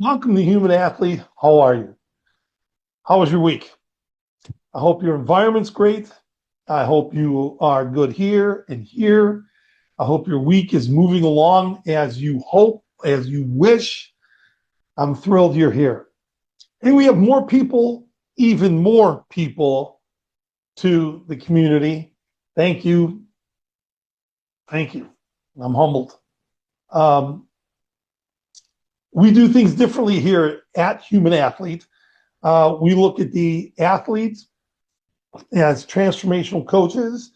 Welcome to Human Athlete. How are you? How was your week? I hope your environment's great. I hope you are good here and here. I hope your week is moving along as you hope, as you wish. I'm thrilled you're here. And we have more people, even more people to the community. Thank you. Thank you. I'm humbled. Um, we do things differently here at Human Athlete. We look at the athletes as transformational coaches,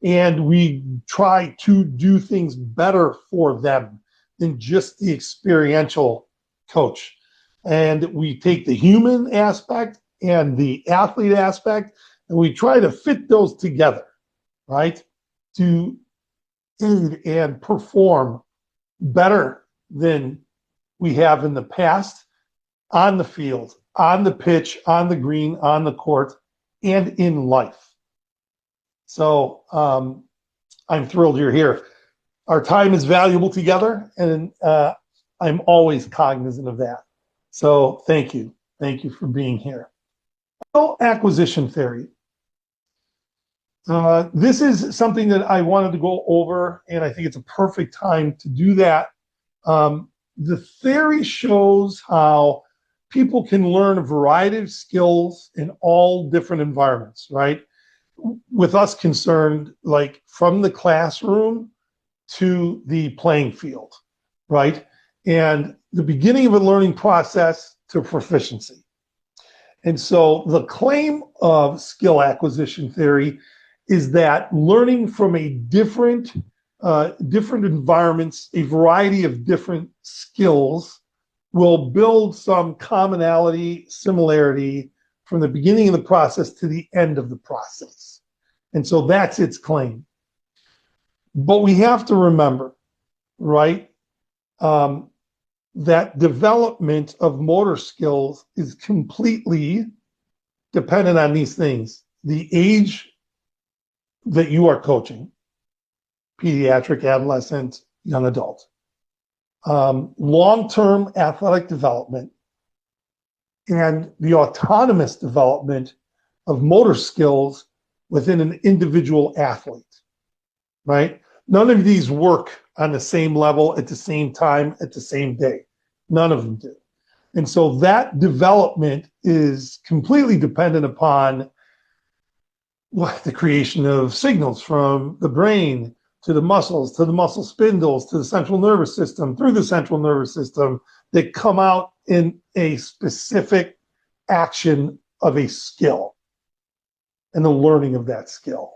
and we try to do things better for them than just the experiential coach. And we take the human aspect and the athlete aspect, and we try to fit those together, right? To aid and perform better than we have in the past on the field, on the pitch, on the green, on the court, and in life. So I'm thrilled you're here. Our time is valuable together, and I'm always cognizant of that. So thank you. Thank you for being here. So, acquisition theory. This is something that I wanted to go over, and I think it's a perfect time to do that. The theory shows how people can learn a variety of skills in all different environments, right? With us concerned, like from the classroom to the playing field, right? And the beginning of a learning process to proficiency. And so the claim of skill acquisition theory is that learning from a different environments, a variety of different skills will build some commonality, similarity from the beginning of the process to the end of the process. And so that's its claim. But we have to remember, right, that development of motor skills is completely dependent on these things. The age that you are coaching, pediatric, adolescent, young adult, long-term athletic development, and the autonomous development of motor skills within an individual athlete, right? None of these work on the same level at the same time at the same day. None of them do. And so that development is completely dependent upon the creation of signals from the brain to the muscles, to the muscle spindles, to the central nervous system, through the central nervous system that come out in a specific action of a skill and the learning of that skill.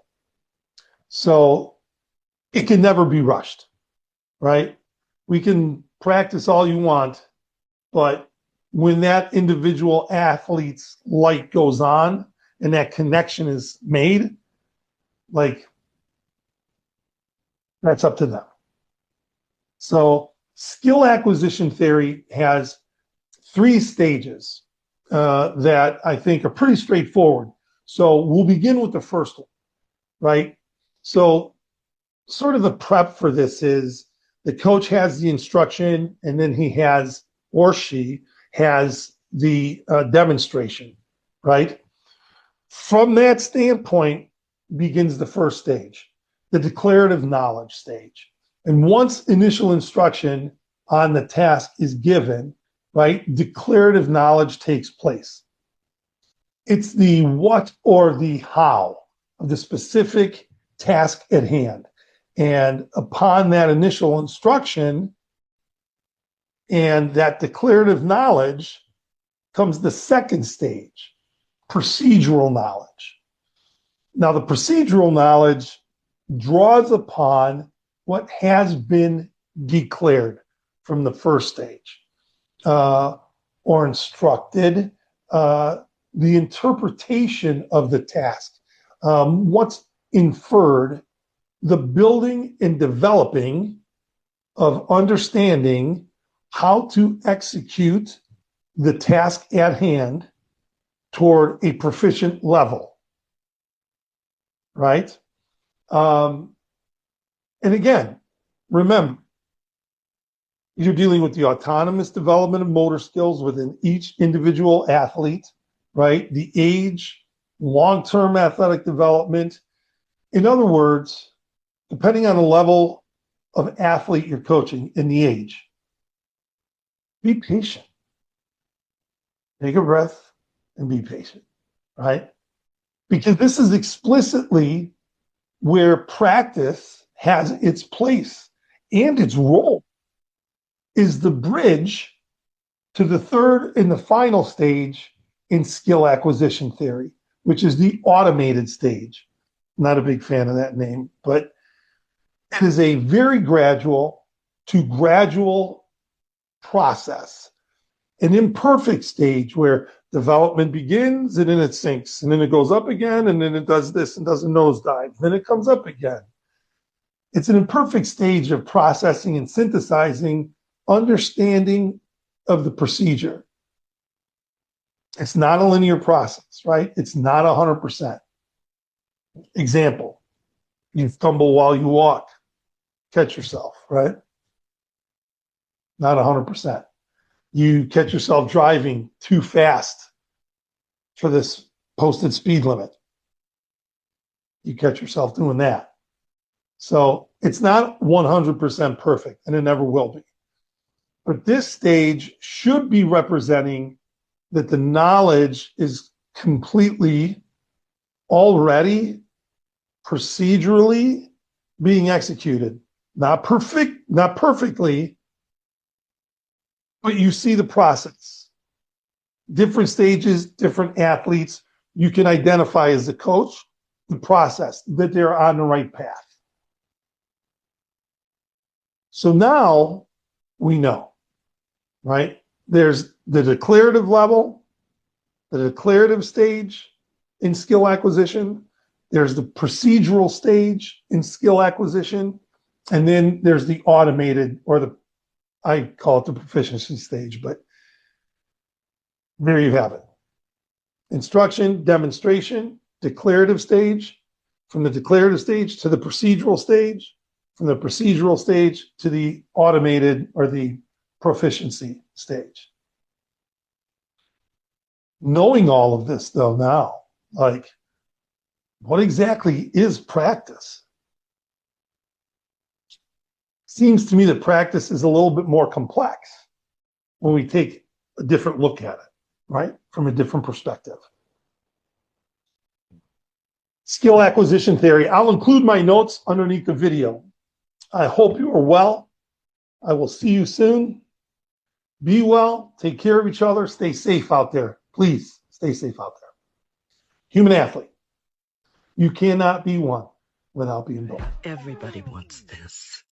So it can never be rushed, right? We can practice all you want, but when that individual athlete's light goes on and that connection is made, like, that's up to them. So skill acquisition theory has three stages that I think are pretty straightforward. So we'll begin with the first one, right? So sort of the prep for this is the coach has the instruction, and then he has, or she has the demonstration, right? From that standpoint begins the first stage, the declarative knowledge stage. And once initial instruction on the task is given, right, declarative knowledge takes place. It's the what or the how of the specific task at hand. And upon that initial instruction and that declarative knowledge comes the second stage, procedural knowledge. Now, the procedural knowledge draws upon what has been declared from the first stage or instructed, the interpretation of the task, what's inferred, the building and developing of understanding how to execute the task at hand toward a proficient level, right? And again, remember, You're dealing with the autonomous development of motor skills within each individual athlete, right? The age, long-term athletic development. In other words, depending on the level of athlete you're coaching and the age, be patient. Take a breath and be patient, right? Because this is explicitly where practice has its place and its role, is the bridge to the third and the final stage in skill acquisition theory, which is the automated stage. Not a big fan of that name, but it is a very gradual to gradual process, an imperfect stage where development begins and then it sinks and then it goes up again and then it does this and does a nosedive. Then it comes up again. It's an imperfect stage of processing and synthesizing understanding of the procedure. It's not a linear process, right? It's not 100%. Example, you stumble while you walk, catch yourself, right? Not 100%. You catch yourself driving too fast for this posted speed limit. You catch yourself doing that. So it's not 100% perfect, and it never will be. But this stage should be representing that the knowledge is completely already procedurally being executed. Not perfectly, but you see the process. Different stages, different athletes, you can identify as a coach the process, that they're on the right path. So now we know, right? There's the declarative level, the declarative stage in skill acquisition. There's the procedural stage in skill acquisition. And then there's the automated, or I call it the proficiency stage, but there you have it. Instruction, demonstration, declarative stage, from the declarative stage to the procedural stage, from the procedural stage to the automated or the proficiency stage. Knowing all of this though now, like, what exactly is practice? Seems to me that practice is a little bit more complex when we take a different look at it, right? From a different perspective. Skill acquisition theory. I'll include my notes underneath the video. I hope you are well. I will see you soon. Be well. Take care of each other. Stay safe out there. Please stay safe out there. Human athlete. You cannot be one without being both. Everybody wants this.